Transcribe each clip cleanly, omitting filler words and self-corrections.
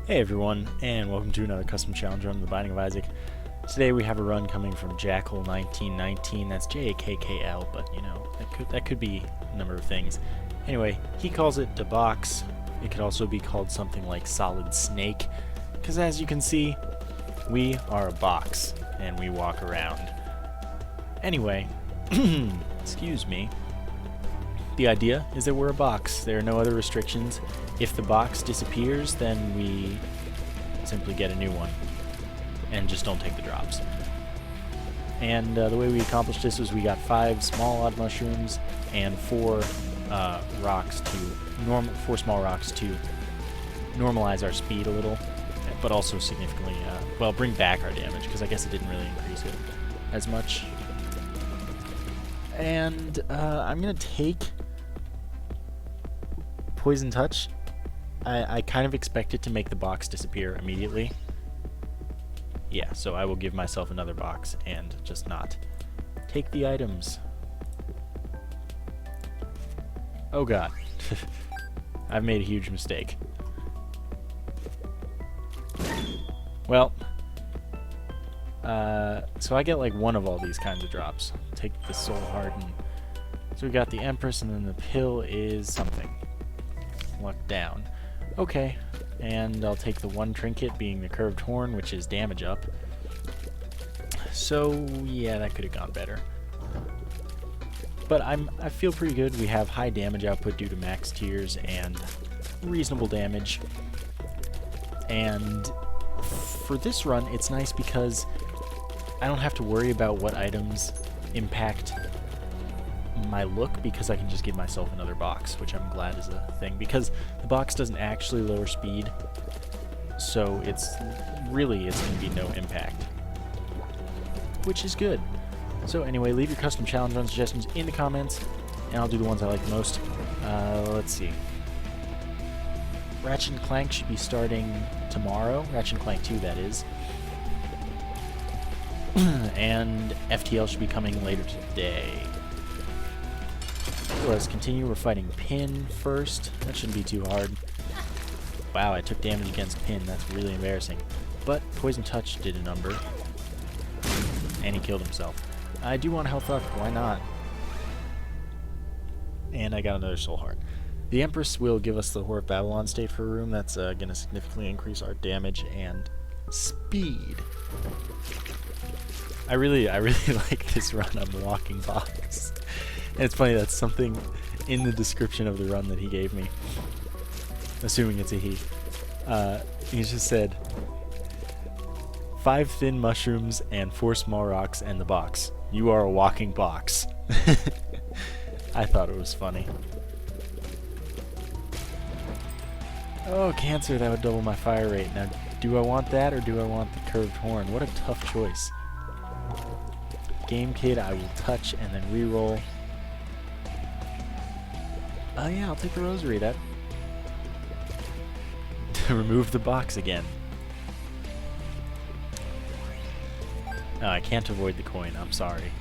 Hey everyone, and welcome to another custom challenge run of the Binding of Isaac. Today we have a run coming from Jackal1919. That's Jakkl, but you know, that could be a number of things. Anyway, he calls it the box. It could also be called something like Solid Snake, because as you can see, we are a box and we walk around. Anyway, excuse me. The idea is that we're a box. There are no other restrictions. If the box disappears, then we simply get a new one and just don't take the drops. And the way we accomplished this was we got 5 small odd mushrooms and 4 small rocks to normalize our speed a little, but also significantly, bring back our damage, because I guess it didn't really increase it as much. And I'm gonna take Poison Touch. I kind of expect it to make the box disappear immediately. Yeah, so I will give myself another box and just not take the items. Oh god. I've made a huge mistake. Well, so I get like one of all these kinds of drops. Take the Soul Heart, and so we got the Empress, and then the pill is something. Luck down. Okay, and I'll take the one trinket, being the Curved Horn, which is damage up. So yeah, that could have gone better. But I feel pretty good. We have high damage output due to max tiers and reasonable damage. And for this run, it's nice because I don't have to worry about what items impact my look, because I can just give myself another box, which I'm glad is a thing, because the box doesn't actually lower speed, so it's going to be no impact, which is good. So anyway, leave your custom challenge run suggestions in the comments, and I'll do the ones I like the most. Let's see. Ratchet & Clank should be starting tomorrow. Ratchet & Clank 2, that is. And FTL should be coming later today. So let's continue. We're fighting Pin first. That shouldn't be too hard. Wow, I took damage against Pin. That's really embarrassing. But Poison Touch did a number. And he killed himself. I do want Health Up. Why not? And I got another Soul Heart. The Empress will give us the Whore of Babylon state for a room. That's going to significantly increase our damage and speed. I really like this run. I'm walking box. And it's funny, that's something in the description of the run that he gave me. Assuming it's a he. He just said, 5 thin mushrooms and 4 small rocks and the box. You are a walking box. I thought it was funny. Oh, Cancer, that would double my fire rate. Now, do I want that or do I want the Curved Horn? What a tough choice. Game Kid, I will touch and then reroll. Oh yeah, I'll take the Rosary. That to remove the box again. Oh, I can't avoid the coin. I'm sorry.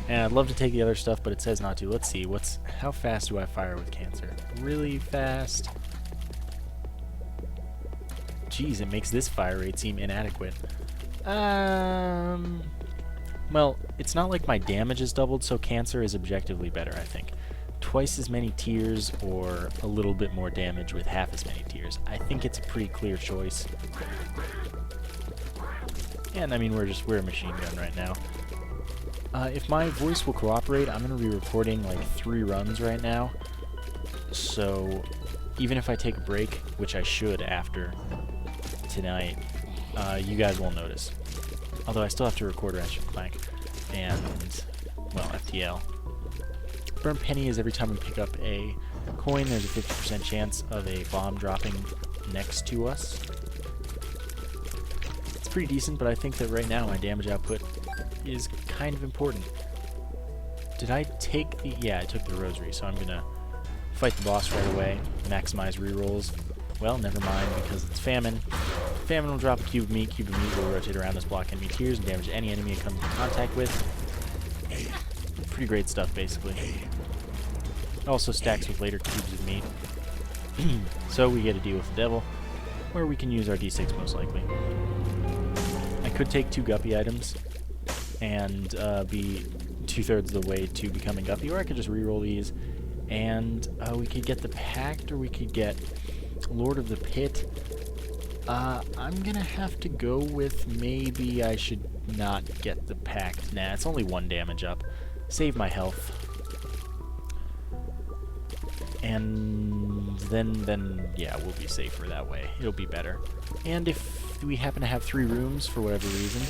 And I'd love to take the other stuff, but it says not to. Let's see. How fast do I fire with Cancer? Really fast. Jeez, it makes this fire rate seem inadequate. Well, it's not like my damage is doubled, so Cancer is objectively better, I think. Twice as many tiers or a little bit more damage with half as many tiers. I think it's a pretty clear choice. And I mean, we're a machine gun right now. If my voice will cooperate, I'm going to be recording like 3 runs right now. So even if I take a break, which I should after tonight, you guys won't notice. Although I still have to record Ratchet & Clank and, well, FTL. Burn Penny is every time we pick up a coin, there's a 50% chance of a bomb dropping next to us. It's pretty decent, but I think that right now my damage output is kind of important. Did I take the... Yeah, I took the Rosary, so I'm gonna fight the boss right away, maximize rerolls. Well, never mind, because it's Famine. Famine will drop a cube of meat. Cube of meat will rotate around us, block enemy tiers, and damage any enemy it comes in contact with. Pretty great stuff, basically. Also stacks with later cubes of meat. So we get to deal with the devil. where we can use our D6 most likely. I could take 2 Guppy items and be 2/3 of the way to becoming Guppy, or I could just reroll these, and we could get the Pact, or we could get Lord of the Pit. I'm gonna have to go with maybe I should not get the Pact. Nah, it's only 1 damage up. Save my health. And then yeah, we'll be safer that way. It'll be better. And if we happen to have 3 rooms for whatever reason...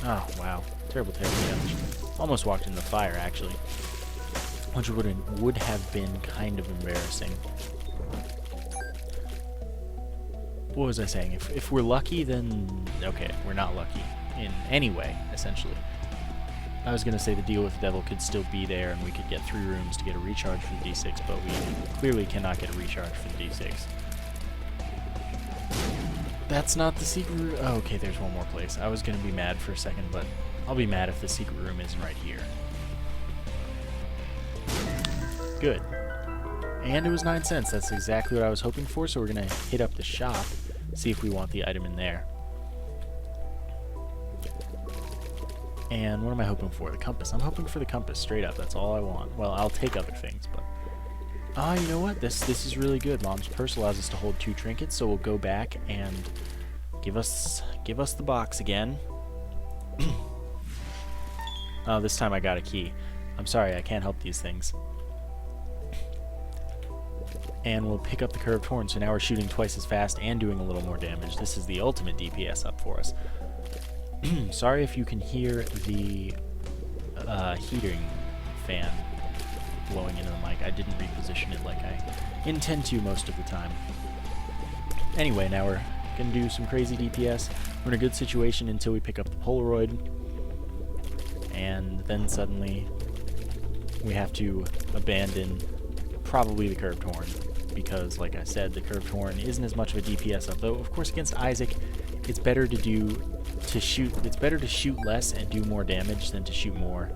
Oh, wow. Terrible damage. Almost walked in the fire, actually. Which would have been kind of embarrassing. What was I saying? If we're lucky, then... Okay, we're not lucky in any way, essentially. I was going to say the deal with the devil could still be there, and we could get 3 rooms to get a recharge for the D6, but we clearly cannot get a recharge for the D6. That's not the secret room. Oh, okay, there's one more place. I was going to be mad for a second, but I'll be mad if the secret room isn't right here. Good. And it was 9 cents. That's exactly what I was hoping for, so we're going to hit up the shop, see if we want the item in there. And what am I hoping for? The compass. I'm hoping for the compass, straight up. That's all I want. Well, I'll take other things, but... you know what? This is really good. Mom's purse allows us to hold 2 trinkets, so we'll go back and give us the box again. Oh, this time I got a key. I'm sorry, I can't help these things. And we'll pick up the curved horn, so now we're shooting twice as fast and doing a little more damage. This is the ultimate DPS up for us. Sorry if you can hear the heating fan blowing into the mic. I didn't reposition it like I intend to most of the time. Anyway, now we're going to do some crazy DPS. We're in a good situation until we pick up the Polaroid. And then suddenly we have to abandon probably the curved horn. Because, like I said, the curved horn isn't as much of a DPS up. Though, of course, against Isaac, it's better to shoot less and do more damage than to shoot more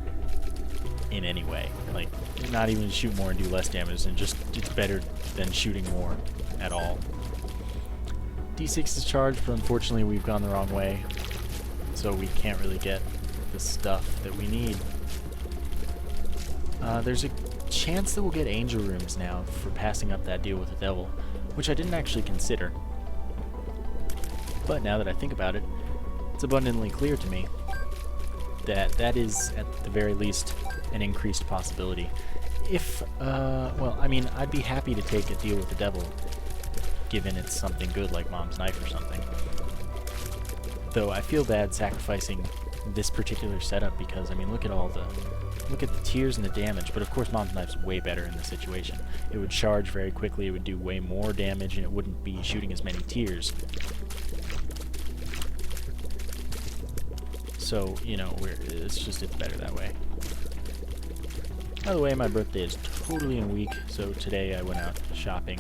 in any way. Like, not even shoot more and do less damage, and just it's better than shooting more at all. D6 is charged, but unfortunately we've gone the wrong way, so we can't really get the stuff that we need. There's a chance that we'll get angel rooms now for passing up that deal with the devil, which I didn't actually consider. But now that I think about it, it's abundantly clear to me that that is, at the very least, an increased possibility. If, well, I mean, I'd be happy to take a deal with the devil, given it's something good like Mom's Knife or something. Though I feel bad sacrificing this particular setup because, I mean, look at the tears and the damage, but of course Mom's Knife's way better in this situation. It would charge very quickly, it would do way more damage, and it wouldn't be shooting as many tears. So, you know, it's better that way. By the way, my birthday is totally in a week, so today I went out shopping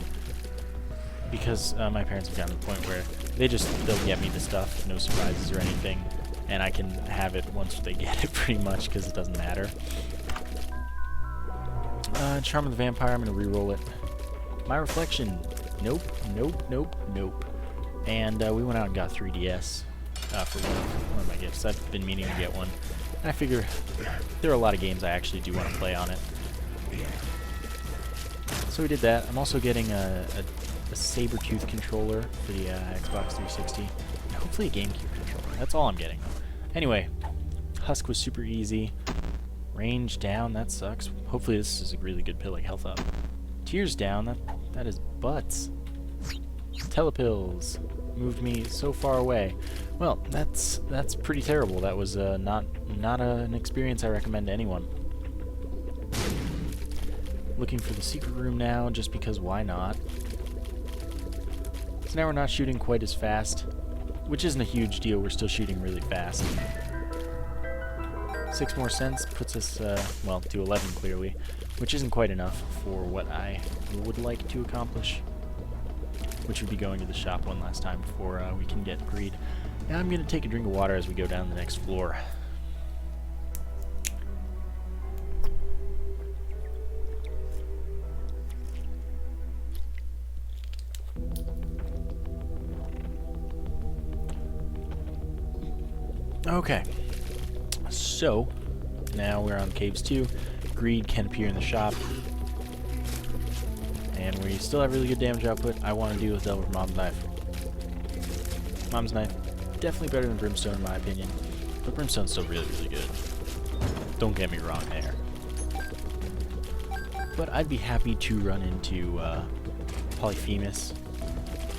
because my parents have gotten to the point where they'll get me the stuff, no surprises or anything, and I can have it once they get it pretty much because it doesn't matter. Charm of the Vampire, I'm going to reroll it. My Reflection, nope, nope, nope, nope. And we went out and got 3DS. For one of my gifts. I've been meaning to get one. And I figure there are a lot of games I actually do want to play on it. So we did that. I'm also getting a saber-tooth controller for the Xbox 360. And hopefully a GameCube controller. That's all I'm getting. Anyway, Husk was super easy. Range down, that sucks. Hopefully this is a really good pill, like health up. Tears down, that is butts. Telepills moved me so far away. Well, that's pretty terrible. That was not an experience I recommend to anyone. Looking for the secret room now, just because why not? So now we're not shooting quite as fast, which isn't a huge deal. We're still shooting really fast. 6 more cents puts us, well, to 11 clearly, which isn't quite enough for what I would like to accomplish, which would be going to the shop one last time before we can get greed. Now I'm going to take a drink of water as we go down the next floor. Okay. So, now we're on Caves 2. Greed can appear in the shop. And we still have really good damage output. I want to deal with that with Mom's Knife. Mom's Knife, definitely better than Brimstone in my opinion. But Brimstone's still really, really good. Don't get me wrong there. But I'd be happy to run into Polyphemus.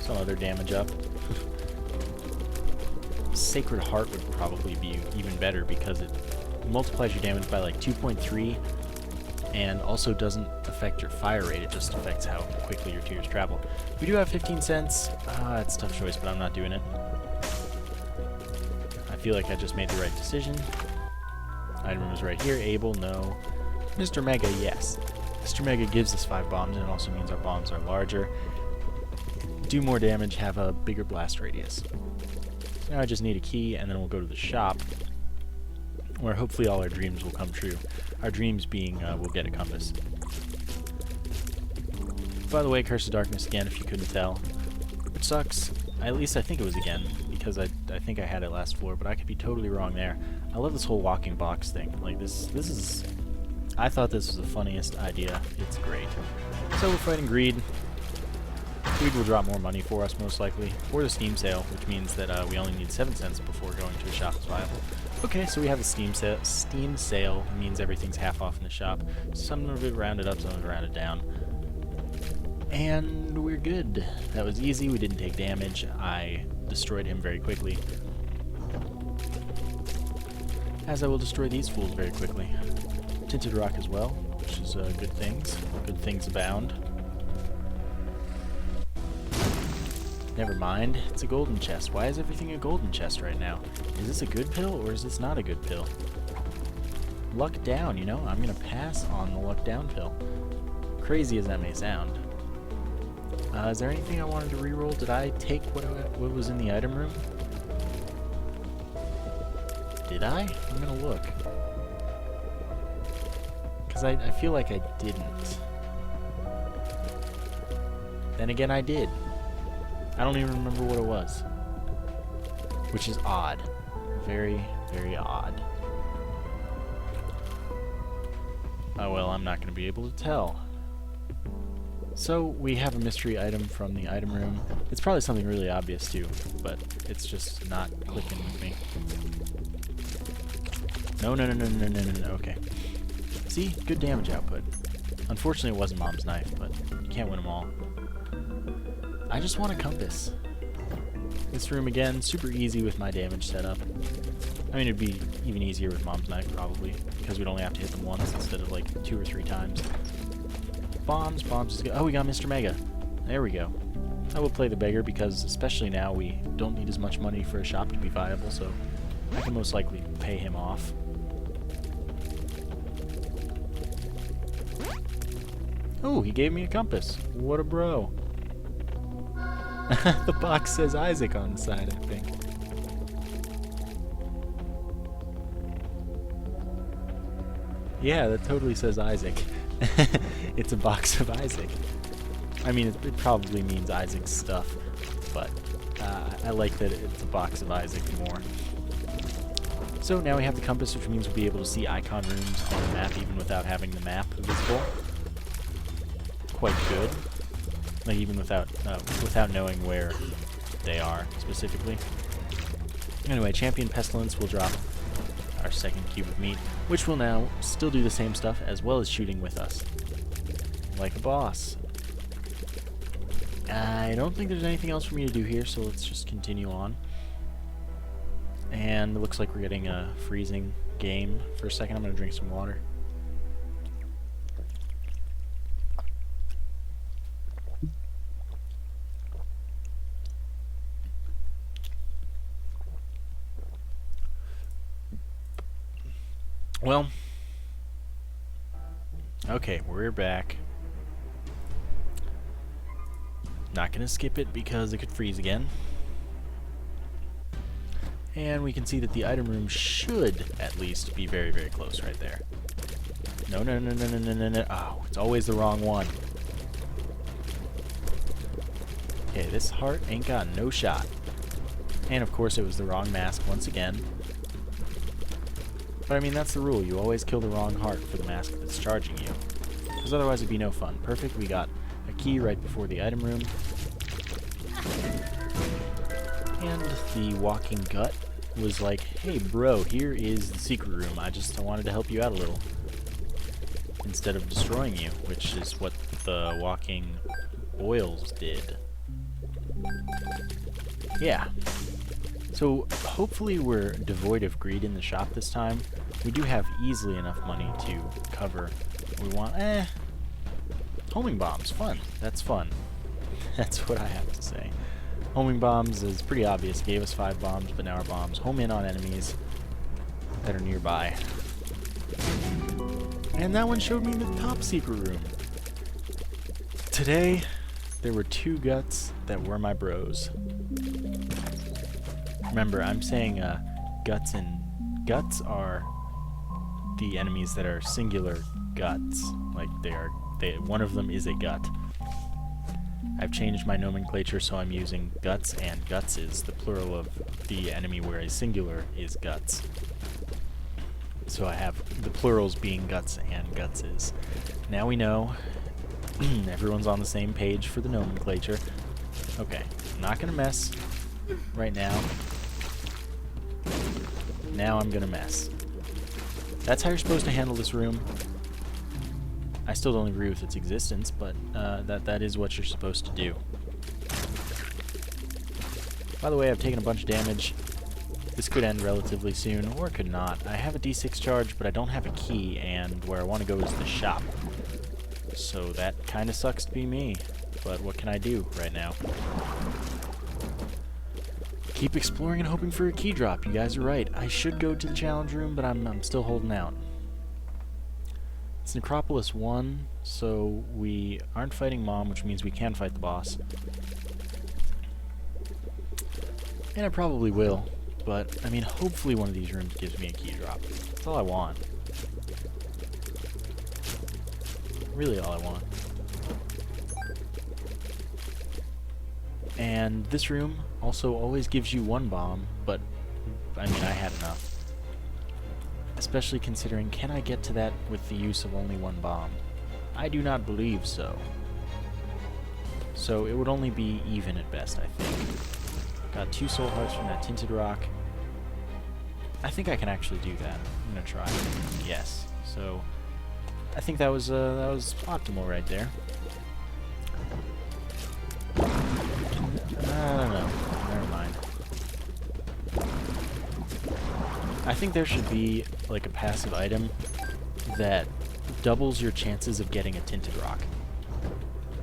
Some other damage up. Sacred Heart would probably be even better because it multiplies your damage by like 2.3 and also doesn't affect your fire rate, it just affects how quickly your tears travel. We do have 15 cents. It's a tough choice, but I'm not doing it. I feel like I just made the right decision. Item room is right here. Able, no. Mr. Mega, yes. Mr. Mega gives us 5 bombs, and it also means our bombs are larger. Do more damage, have a bigger blast radius. So now I just need a key, and then we'll go to the shop, where hopefully all our dreams will come true. Our dreams being, we'll get a compass. By the way, Curse of Darkness again, if you couldn't tell. Which sucks. At least I think it was again, because I think I had it last floor, but I could be totally wrong there. I love this whole walking box thing. Like, this is... I thought this was the funniest idea. It's great. So we're fighting Greed. Greed will drop more money for us, most likely. Or the Steam sale, which means that we only need 7 cents before going to a shop that's viable. Okay, so we have a Steam sale. Steam sale means everything's half off in the shop. Some of it rounded up, some of it rounded down. And we're good. That was easy. We didn't take damage. I destroyed him very quickly. As I will destroy these fools very quickly. Tinted Rock as well, which is good things. Good things abound. Never mind. It's a golden chest. Why is everything a golden chest right now? Is this a good pill or is this not a good pill? Luck down, you know? I'm gonna pass on the luck down pill. Crazy as that may sound. Is there anything I wanted to reroll? Did I take what was in the item room? Did I? I'm gonna look. Because I feel like I didn't. Then again, I did. I don't even remember what it was. Which is odd. Very, very odd. Oh well, I'm not going to be able to tell. So, we have a mystery item from the item room. It's probably something really obvious too, but it's just not clicking with me. No, okay. See? Good damage output. Unfortunately, it wasn't Mom's Knife, but you can't win them all. I just want a compass. This room again, super easy with my damage setup. I mean, it'd be even easier with Mom's Knife probably, because we'd only have to hit them once instead of like 2 or 3 times. Bombs is good. Oh, we got Mr. Mega. There we go. I will play the beggar because, especially now, we don't need as much money for a shop to be viable, so I can most likely pay him off. Oh, he gave me a compass. What a bro. The box says Isaac on the side, I think. Yeah, that totally says Isaac. It's a box of Isaac. I mean, it probably means Isaac's stuff, but I like that it's a box of Isaac more. So now we have the compass, which means we'll be able to see icon rooms on the map even without having the map visible. Quite good. Like even without knowing where they are specifically. Anyway, Champion Pestilence will drop our second cube of meat, which will now still do the same stuff as well as shooting with us. Like a boss. I don't think there's anything else for me to do here, so let's just continue on. And it looks like we're getting a freezing game. For a second, I'm going to drink some water. Well, okay, we're back. Not gonna skip it because it could freeze again. And we can see that the item room should at least be very, very close right there. No. Oh, it's always the wrong one. Okay, this heart ain't got no shot. And of course it was the wrong mask once again. But I mean, that's the rule. You always kill the wrong heart for the mask that's charging you. Because otherwise it'd be no fun. Perfect, we got a key right before the item room. And the walking gut was like, hey bro, here is the secret room. I wanted to help you out a little. Instead of destroying you, which is what the walking oils did. Yeah. So hopefully we're devoid of greed in the shop this time. We do have easily enough money to cover what we want. Homing bombs, fun. That's fun. That's what I have to say. Homing bombs is pretty obvious. Gave us 5 bombs, but now our bombs home in on enemies that are nearby. And that one showed me the top secret room. Today, there were 2 guts that were my bros. Remember, I'm saying guts, and guts are the enemies that are singular guts. Like one of them is a gut. I've changed my nomenclature, so I'm using guts and gutses, the plural of the enemy where a singular is guts. So I have the plurals being guts and gutses. Now we know. Everyone's on the same page for the nomenclature. Okay, I'm not gonna mess right now. Now I'm gonna mess. That's how you're supposed to handle this room. I still don't agree with its existence, but that is what you're supposed to do. By the way, I've taken a bunch of damage. This could end relatively soon, or it could not. I have a D6 charge, but I don't have a key, and where I want to go is the shop. So that kind of sucks to be me, but what can I do right now? Keep exploring and hoping for a key drop. You guys are right. I should go to the challenge room, but I'm still holding out. It's Necropolis 1, so we aren't fighting Mom, which means we can fight the boss. And I probably will. But, I mean, hopefully one of these rooms gives me a key drop. That's all I want. Really all I want. And this room also always gives you 1 bomb, but, I mean, I had enough. Especially considering, can I get to that with the use of only 1 bomb? I do not believe so. So it would only be even at best, I think. Got 2 soul hearts from that tinted rock. I think I can actually do that. I'm gonna try. Yes. So I think that was optimal right there. I don't know. Never mind. I think there should be like a passive item that doubles your chances of getting a tinted rock.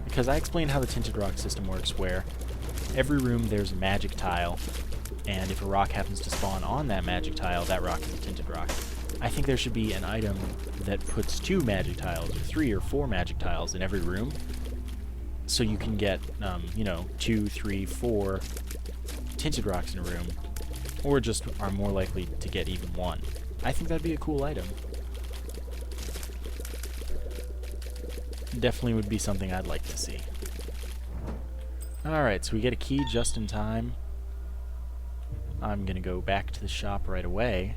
Because I explained how the tinted rock system works, where every room there's a magic tile, and if a rock happens to spawn on that magic tile, that rock is a tinted rock. I think there should be an item that puts 2 magic tiles, or 3 or 4 magic tiles in every room, so you can get, you know, 2, 3, 4 tinted rocks in a room, or just are more likely to get even 1. I think that'd be a cool item. Definitely would be something I'd like to see. Alright, so we get a key just in time. I'm gonna go back to the shop right away,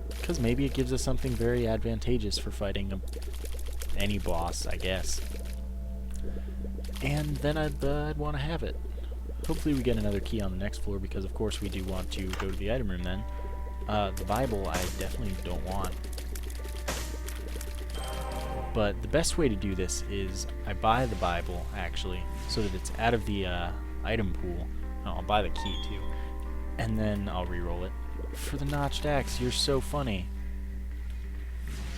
because maybe it gives us something very advantageous for fighting any boss, I guess. And then I'd want to have it. Hopefully we get another key on the next floor, because of course we do want to go to the item room then. The Bible I definitely don't want. But the best way to do this is I buy the Bible, actually, so that it's out of the item pool. No, I'll buy the key too. And then I'll re-roll it. For the notched axe, you're so funny.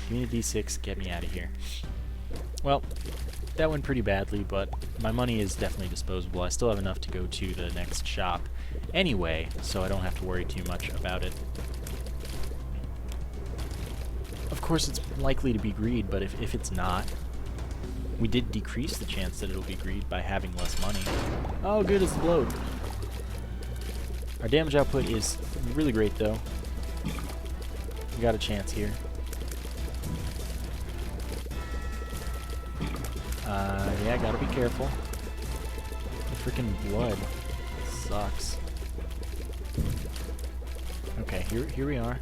Give me a D6, get me out of here. Well, that went pretty badly, but my money is definitely disposable. I still have enough to go to the next shop anyway, so I don't have to worry too much about it. Of course, it's likely to be greed, but if it's not, we did decrease the chance that it'll be greed by having less money. Oh, good, it's the bloat. Our damage output is really great, though. We got a chance here. Yeah, gotta be careful. The freaking blood sucks. Okay, here we are.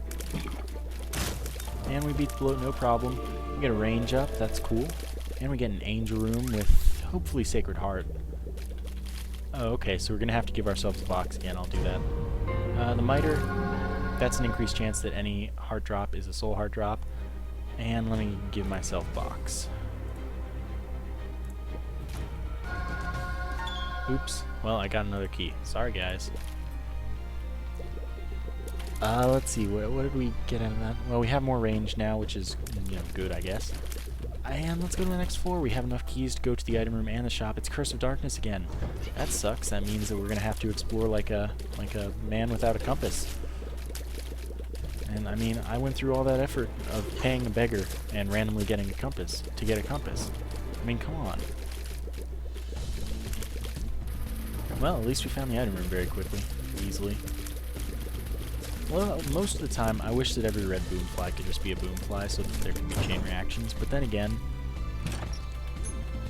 And we beat the bloat, no problem. We get a range up, that's cool. And we get an angel room with, hopefully, Sacred Heart. Oh, okay, so we're going to have to give ourselves a box again. I'll do that. The Miter, that's an increased chance that any heart drop is a soul heart drop. And let me give myself box. Oops. Well, I got another key. Sorry, guys. Let's see. What did we get out of that? Well, we have more range now, which is, good, I guess. And let's go to the next floor. We have enough keys to go to the item room and the shop. It's Curse of Darkness again. That sucks. That means that we're gonna have to explore like a man without a compass. And I mean, I went through all that effort of paying a beggar and randomly getting a compass to get a compass. I mean, come on. Well, at least we found the item room very quickly, easily. Well, most of the time, I wish that every red boomfly could just be a boomfly so that there can be chain reactions, but then again,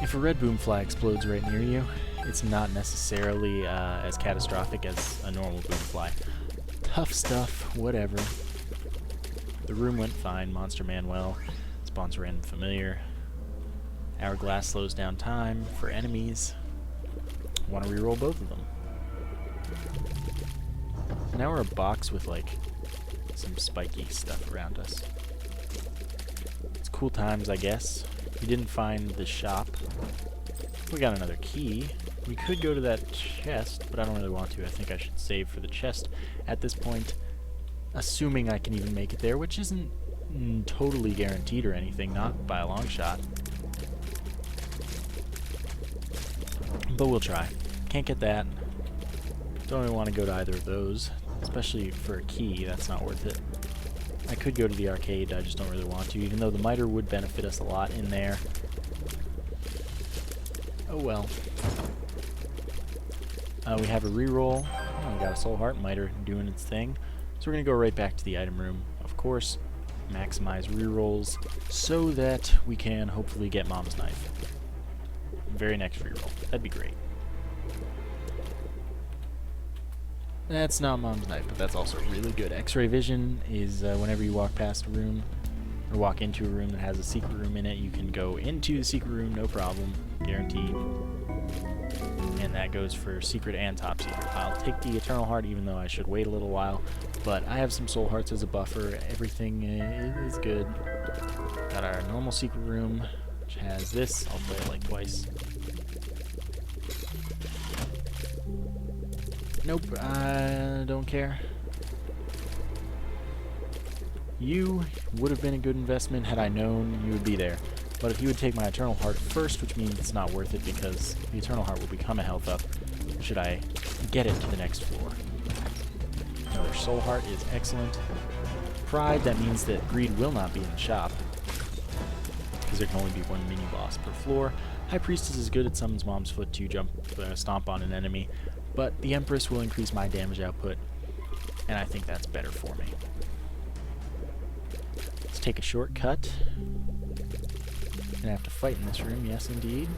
if a red boomfly explodes right near you, it's not necessarily as catastrophic as a normal boomfly. Tough stuff, whatever. The room went fine. Monster Manuel spawns a random familiar. Hourglass slows down time for enemies. Want to reroll both of them. Now we're a box with like some spiky stuff around us. It's cool times, I guess. We didn't find the shop. We got another key. We could go to that chest, but I don't really want to. I think I should save for the chest at this point, assuming I can even make it there, which isn't totally guaranteed or anything, not by a long shot. But we'll try. Can't get that. Don't really want to go to either of those, especially for a key. That's not worth it. I could go to the arcade, I just don't really want to, even though the Miter would benefit us a lot in there. Oh well. We have a reroll. Oh, we got a Soul Heart, Miter doing its thing. So we're going to go right back to the item room, of course. Maximize rerolls so that we can hopefully get Mom's Knife. Very next reroll. That'd be great. That's not Mom's Knife, but that's also really good. X-ray vision is whenever you walk past a room, or walk into a room that has a secret room in it, you can go into the secret room, no problem, guaranteed. And that goes for secret and top secret. I'll take the Eternal Heart, even though I should wait a little while, but I have some Soul Hearts as a buffer. Everything is good. Got our normal secret room, which has this. I'll play it like twice. Nope, I don't care. You would have been a good investment had I known you would be there. But if you would take my Eternal Heart first, which means it's not worth it because the Eternal Heart will become a health up, should I get it to the next floor. Another Soul Heart is excellent. Pride, that means that Greed will not be in the shop, because there can only be one mini-boss per floor. High Priestess is good. It summons Mom's Foot to stomp on an enemy. But the Empress will increase my damage output, and I think that's better for me. Let's take a shortcut. Gonna have to fight in this room, yes indeed.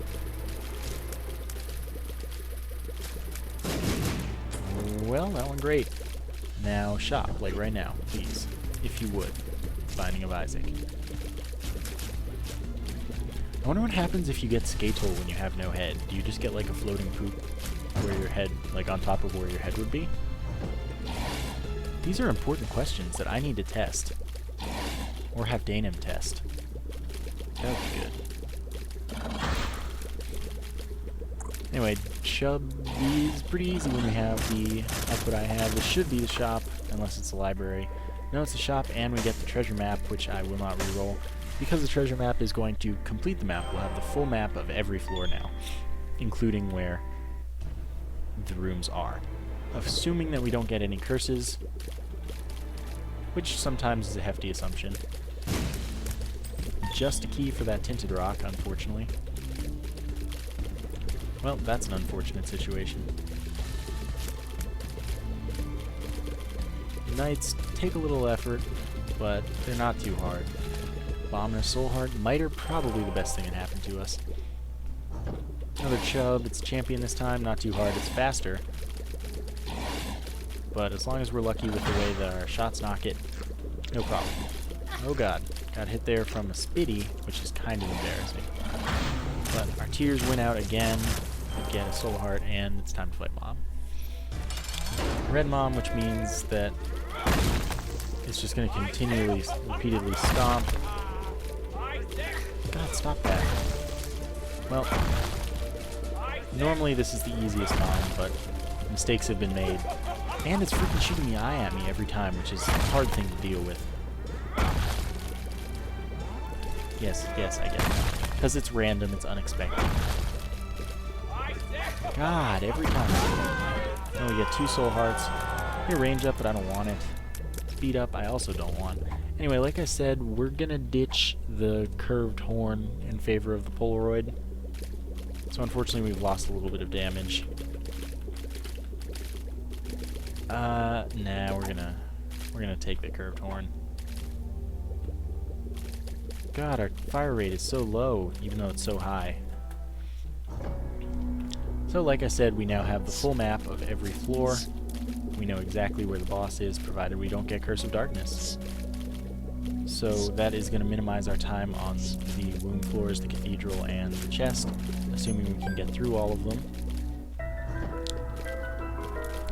Well, that went great. Now shop, like right now, please, if you would. Binding of Isaac. I wonder what happens if you get Skatel when you have no head. Do you just get like a floating poop where your head, like on top of where your head would be? These are important questions that I need to test. Or have Danem test. That would be good. Anyway, Chub is pretty easy when we have the output I have. This should be the shop, unless it's the library. No, it's the shop, and we get the treasure map, which I will not reroll. Because the treasure map is going to complete the map, we'll have the full map of every floor now, including where the rooms are. Assuming that we don't get any curses, which sometimes is a hefty assumption. Just a key for that tinted rock, unfortunately. Well, that's an unfortunate situation. Knights take a little effort, but they're not too hard. Bomb and a Soul Heart. Miter, probably the best thing that happened to us. Another Chub. It's champion this time. Not too hard. It's faster. But as long as we're lucky with the way that our shots knock it, no problem. Oh god. Got hit there from a Spitty, which is kind of embarrassing. But our tears win out again. Get a soul heart, and it's time to fight Mom. Red Mom, which means that it's just going to continually, repeatedly stomp. God, stop that. Well, normally this is the easiest Mom, but mistakes have been made. And it's freaking shooting the eye at me every time, which is a hard thing to deal with. Yes, I get it. Because it's random, it's unexpected. God, every time. Oh, we get 2 soul hearts. Here, range up, but I don't want it. Speed up, I also don't want. Anyway, like I said, we're gonna ditch the curved horn in favor of the Polaroid. So unfortunately, we've lost a little bit of damage. Nah, we're gonna take the curved horn. God, our fire rate is so low, even though it's so high. So like I said, we now have the full map of every floor. We know exactly where the boss is, provided we don't get Curse of Darkness. So that is going to minimize our time on the womb floors, the cathedral, and the chest, assuming we can get through all of them.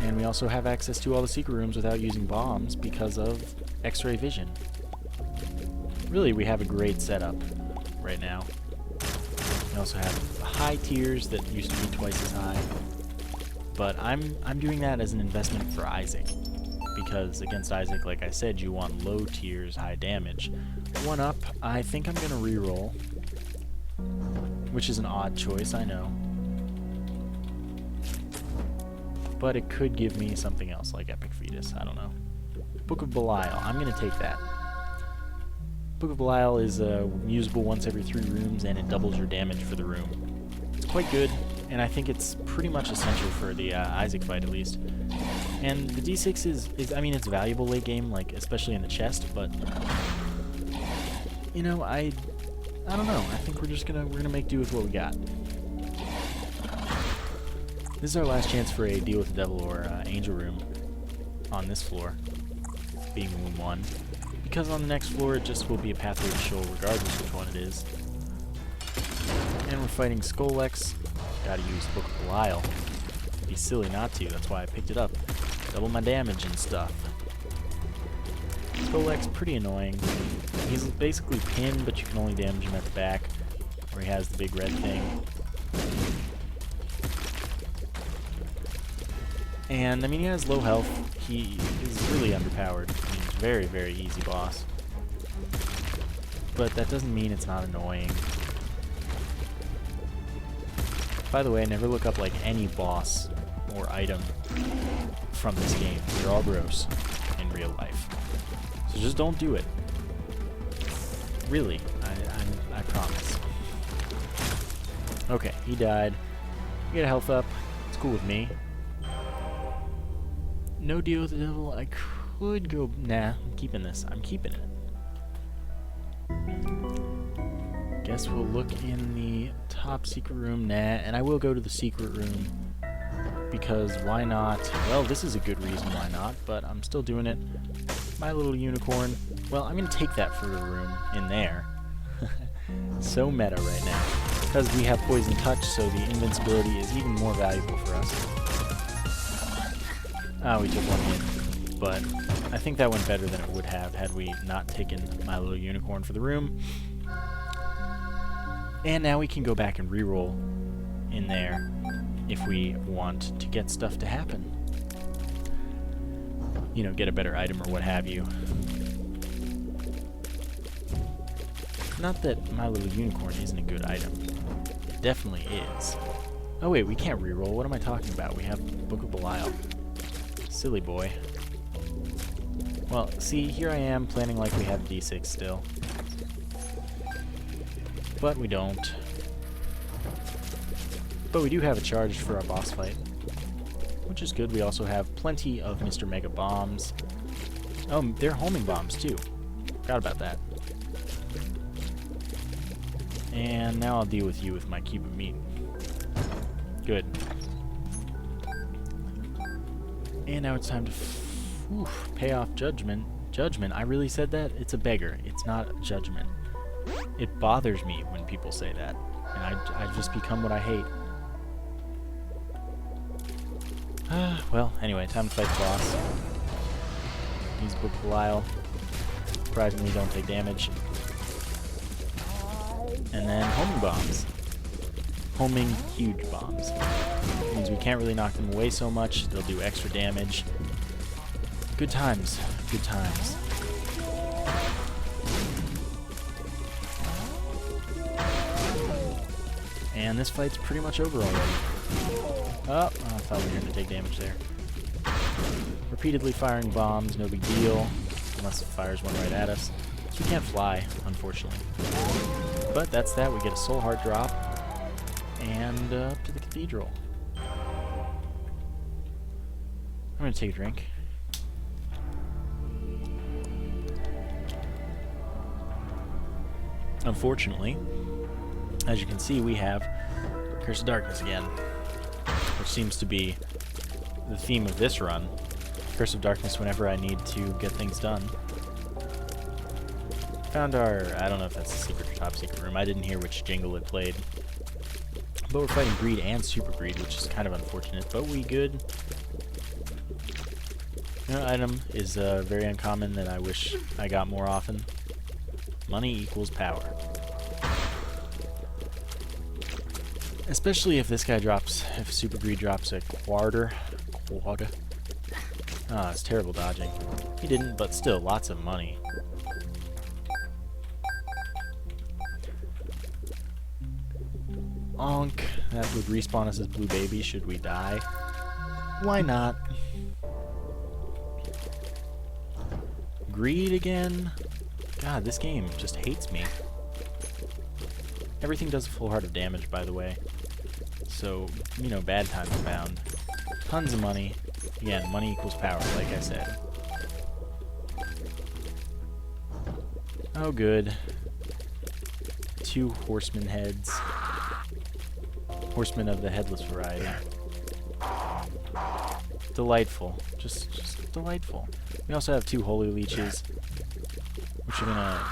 And we also have access to all the secret rooms without using bombs because of X-ray vision. Really, we have a great setup right now. We also have high tiers that used to be twice as high. But I'm doing that as an investment for Isaac. Because against Isaac, like I said, you want low tiers, high damage. 1-up, I think I'm going to reroll. Which is an odd choice, I know. But it could give me something else, like Epic Fetus, I don't know. Book of Belial, I'm going to take that. Book of Belial is usable once every 3 rooms, and it doubles your damage for the room. It's quite good, and I think it's pretty much essential for the Isaac fight, at least. And the D6 is I mean, it's valuable late game, like, especially in the chest, but... You know, I don't know. I think we're gonna make do with what we got. This is our last chance for a Deal with the Devil or Angel Room on this floor, being Room 1. Because on the next floor, it just will be a Pathway to Sheol, regardless which one it is. And we're fighting Skolex. Gotta use Book of Belial. It'd be silly not to, that's why I picked it up. Double my damage and stuff. Skolex, pretty annoying. He's basically pinned, but you can only damage him at the back, where he has the big red thing. And, I mean, he has low health. He is really underpowered. I mean, it's a very, very easy boss. But that doesn't mean it's not annoying. By the way, never look up, like, any boss or item from this game. They're all gross in real life. So just don't do it. Really, I promise. Okay, he died. Get a health up. It's cool with me. No Deal with the Devil. I could go... Nah, I'm keeping this. I'm keeping it. Guess we'll look in the top secret room. Nah, and I will go to the secret room. Because why not? Well, this is a good reason why not, but I'm still doing it. My little unicorn. Well, I'm going to take that for the room in there. So meta right now. Because we have Poison Touch, so the invincibility is even more valuable for us. Ah, we took one hit, but I think that went better than it would have had we not taken my little unicorn for the room. And now we can go back and reroll in there if we want to get stuff to happen. You know, get a better item or what have you. Not that my little unicorn isn't a good item. It definitely is. Oh wait, we can't reroll. What am I talking about? We have Book of Belial. Silly boy. Well, see, here I am planning like we have D6 still. But we don't. But we do have it charged for our boss fight, which is good. We also have plenty of Mr. Mega Bombs. Oh, they're homing bombs too. Forgot about that. And now I'll deal with you with my cube of meat. Good. And now it's time to pay off Judgment. Judgment? I really said that? It's a beggar. It's not judgment. It bothers me when people say that. And I just become what I hate. Well, anyway, time to fight the boss. Use Book of Belial. Surprisingly, don't take damage. And then homing bombs. Homing huge bombs. Means we can't really knock them away so much. They'll do extra damage. Good times. Good times. And this fight's pretty much over already. Oh, I thought we were going to take damage there. Repeatedly firing bombs, no big deal. Unless it fires one right at us. So we can't fly, unfortunately. But that's that. We get a soul heart drop. And up to the cathedral. I'm going to take a drink. Unfortunately, as you can see, we have Curse of Darkness again, which seems to be the theme of this run. Curse of Darkness whenever I need to get things done. Found our, I don't know if that's a secret or top secret room. I didn't hear which jingle it played. But we're fighting Greed and Super Greed, which is kind of unfortunate, but we good. Item is very uncommon that I wish I got more often. Money equals power. Especially if this guy drops, if Super Greed drops a quarter. Ah, it's terrible dodging. He didn't, but still, lots of money. Onk. That would respawn us as Blue Baby should we die. Why not? Greed again? God, this game just hates me. Everything does a full heart of damage, by the way. So, you know, bad times abound. Tons of money. Again, money equals power, like I said. Oh, good. 2 horseman heads. Horsemen of the headless variety. Delightful. Just delightful. We also have 2 holy leeches, which are gonna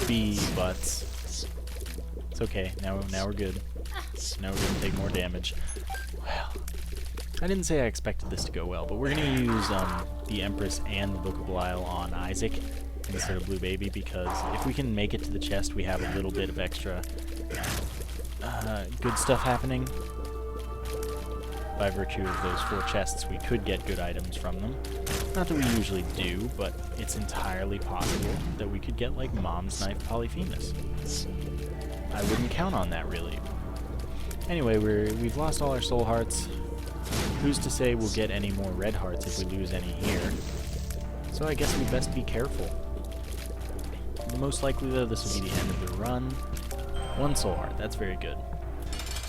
be butts. It's okay. Now we're good. Now we're gonna take more damage. Well, I didn't say I expected this to go well, but we're gonna use the Empress and the Book of Belial on Isaac instead of Blue Baby, because if we can make it to the chest, we have a little bit of extra good stuff happening. By virtue of those 4 chests, we could get good items from them. Not that we usually do, but it's entirely possible that we could get, like, Mom's Knife Polyphemus. I wouldn't count on that, really. Anyway, we've lost all our soul hearts. Who's to say we'll get any more red hearts if we lose any here? So I guess we best be careful. Most likely, though, this will be the end of the run. 1 soul heart, that's very good.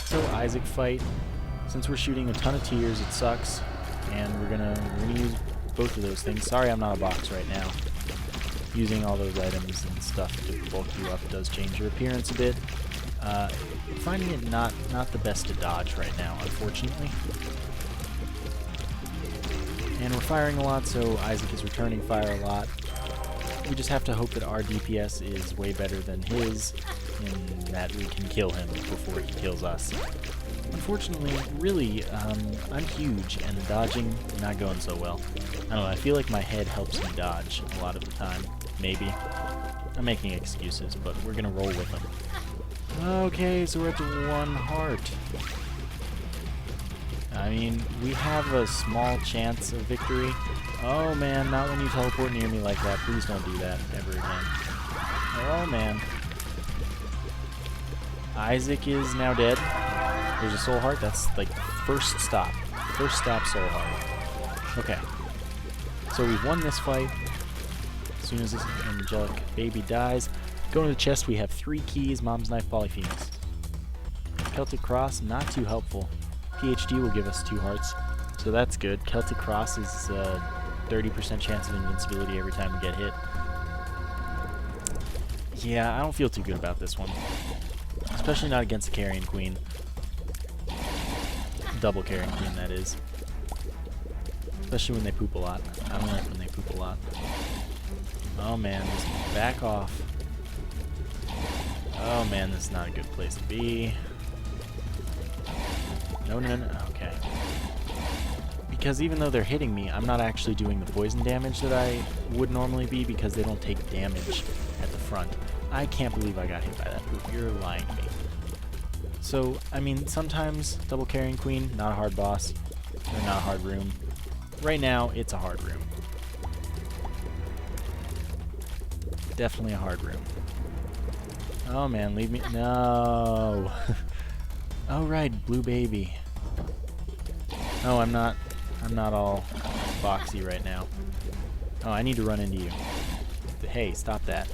So Isaac fight. Since we're shooting a ton of tears, it sucks, and we're gonna use both of those things. Sorry I'm not a box right now. Using all those items and stuff to bulk you up does change your appearance a bit. Finding it not the best to dodge right now, unfortunately. And we're firing a lot, so Isaac is returning fire a lot. We just have to hope that our DPS is way better than his, and that we can kill him before he kills us. Unfortunately, really, I'm huge, and dodging not going so well. I don't know, I feel like my head helps me dodge a lot of the time. Maybe. I'm making excuses, but we're gonna roll with them. Okay, so we're at 1 heart. I mean, we have a small chance of victory. Oh man, not when you teleport near me like that. Please don't do that ever again. Oh man. Isaac is now dead. There's a soul heart. That's like the first stop. First stop soul heart. Okay. So we've won this fight. As soon as this angelic baby dies, go to the chest. We have 3 keys. Mom's Knife Polyphemus. Celtic Cross, not too helpful. PhD will give us 2 hearts, so that's good. Celtic Cross is 30% chance of invincibility every time we get hit. Yeah, I don't feel too good about this one. Especially not against the Carrion Queen. Double Carrion Queen, that is. Especially when they poop a lot. I don't like when they poop. poop a lot. Oh man, just back off. Oh man, this is not a good place to be. No, no, no, okay. Because even though they're hitting me, I'm not actually doing the poison damage that I would normally be because they don't take damage at the front. I can't believe I got hit by that poop. You're lying to me. So, I mean, sometimes double carrying queen, not a hard boss, or not a hard room. Right now, it's a hard room. Definitely a hard room. Oh man, leave me. No. Oh right, blue baby. Oh, I'm not all boxy right now. Oh, I need to run into you. Hey, stop that.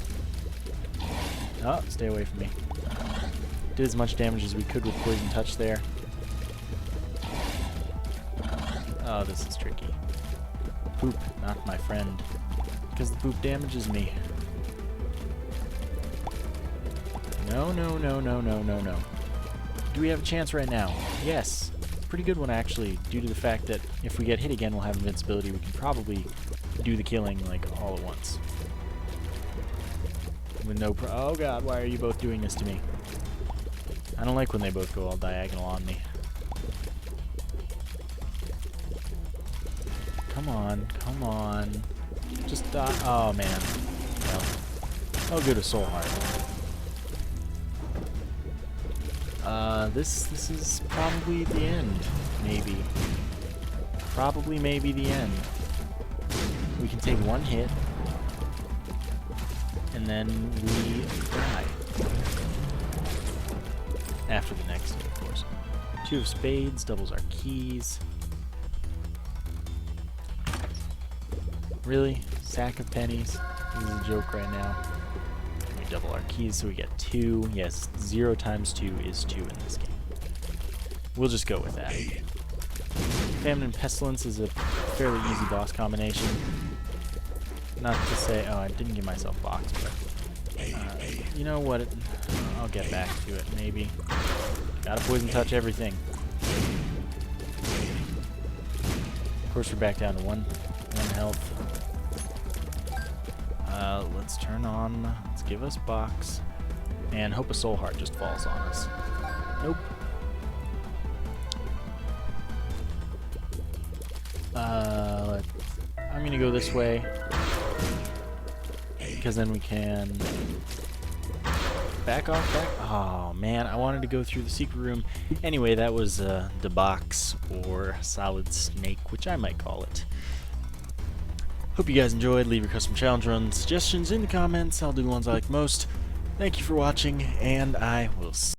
Oh, stay away from me. Did as much damage as we could with poison touch there. Oh, this is tricky. Poop, not my friend. Because the poop damages me. No, no, no, no, no, no, no. Do we have a chance right now? Yes. Pretty good one, actually, due to the fact that if we get hit again, we'll have invincibility. We can probably do the killing, like, all at once. With no oh god, why are you both doing this to me? I don't like when they both go all diagonal on me. Come on, come on. Just die. Oh, man. Well, oh, good, a soul heart. This is probably the end, maybe. Probably maybe the end. We can take one hit, and then we die. After the next hit, of course. Two of spades doubles our keys. Really? Sack of pennies? This is a joke right now. We double our keys so we get 2. Yes, 0 times 2 is 2 in this game. We'll just go with that. Famine and Pestilence is a fairly easy boss combination. Not to say, oh, I didn't give myself box, but you know what? I'll get back to it, maybe. Gotta poison touch everything. Of course, we're back down to one health. Let's turn on. Let's give us box, and hope a soul heart just falls on us. Nope. I'm gonna go this way because then we can back off. Oh man, I wanted to go through the secret room. Anyway, that was the box or solid snake, which I might call it. Hope you guys enjoyed. Leave your custom challenge run suggestions in the comments. I'll do the ones I like most. Thank you for watching, and I will see